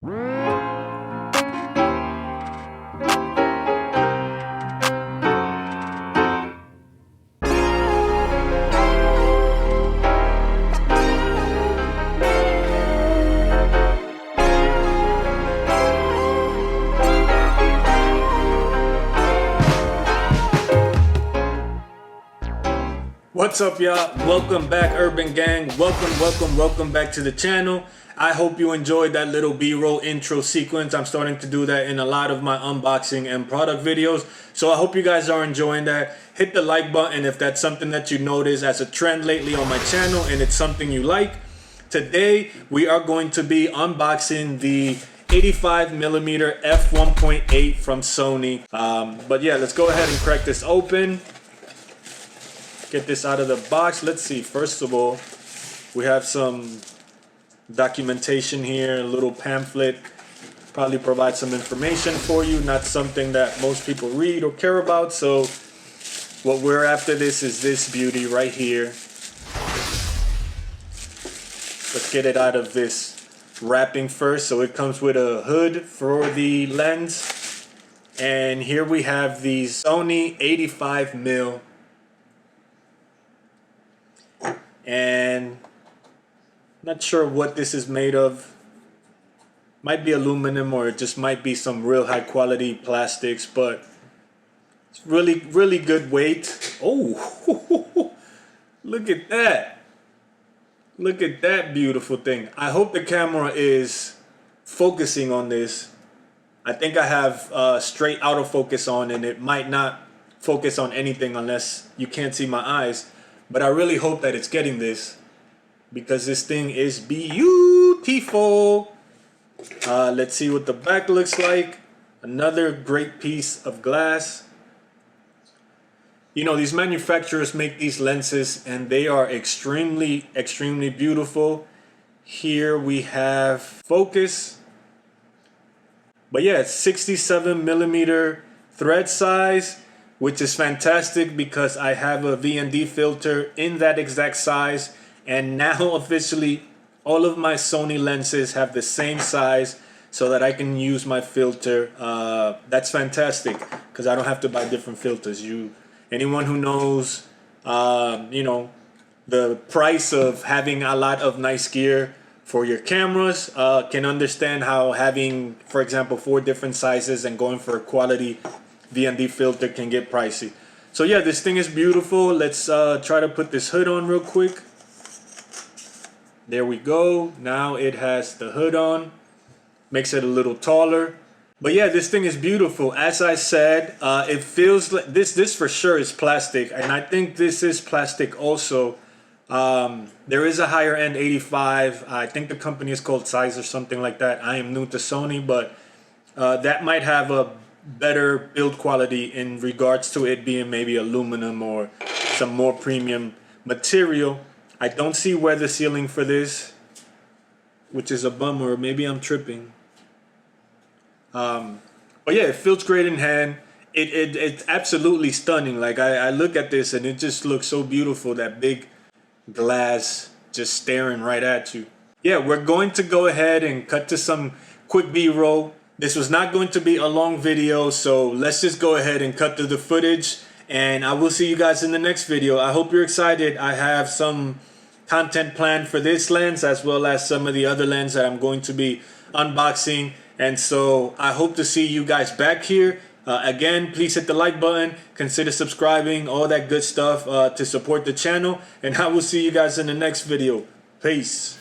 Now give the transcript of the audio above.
What's up, y'all? Welcome back, Urban Gang. Welcome back to the channel. I hope you enjoyed that little B-roll intro sequence. I'm starting to do that in a lot of my unboxing and product videos, so I hope you guys are enjoying that. Hit the like button if that's something that you notice as a trend lately on my channel and it's something you like. Today we are going to be unboxing the 85mm f1.8 from Sony. But yeah, let's go ahead and crack this open. Get this out of the box. Let's see, first of all, we have some documentation here, a little pamphlet. Probably provide some information for you, not something that most people read or care about. So what we're after this is this beauty right here. Let's get it out of this wrapping first. So it comes with a hood for the lens. And here we have the Sony 85mm. And not sure what this is made of. Might be aluminum, or it just might be some real high quality plastics, but it's really good weight. Oh, look at that. Look at that beautiful thing. I hope the camera is focusing on this. I think I have straight autofocus on, and it might not focus on anything unless you can't see my eyes. But I really hope that it's getting this, because this thing is beautiful. Let's see what the back looks like. Another great piece of glass. You know, these manufacturers make these lenses and they are extremely beautiful. Here we have focus. But yeah, it's 67mm thread size, which is fantastic because I have a VND filter in that exact size, and now officially all of my Sony lenses have the same size so that I can use my filter. That's fantastic because I don't have to buy different filters. Anyone who knows you know, the price of having a lot of nice gear for your cameras can understand how having, for example, 4 different sizes and going for a quality VND filter can get pricey. So yeah, this thing is beautiful. Let's try to put this hood on real quick. There we go. Now it has the hood on. Makes it a little taller. But yeah, this thing is beautiful. As I said, it feels like this for sure is plastic, and I think this is plastic also. There is a higher end 85. I think the company is called Size or something like that. I am new to Sony, but that might have a better build quality in regards to it being maybe aluminum or some more premium material. I don't see weather sealing for this, which is a bummer. Maybe I'm tripping. But yeah, it feels great in hand. It's absolutely stunning. Like I look at this and it just looks so beautiful. That big glass just staring right at you. Yeah, we're going to go ahead and cut to some quick B-roll. This was not going to be a long video, so let's just go ahead and cut through the footage, and I will see you guys in the next video. I hope you're excited. I have some content planned for this lens as well as some of the other lenses that I'm going to be unboxing, and so I hope to see you guys back here. Again, please hit the like button, consider subscribing, all that good stuff to support the channel, and I will see you guys in the next video. Peace.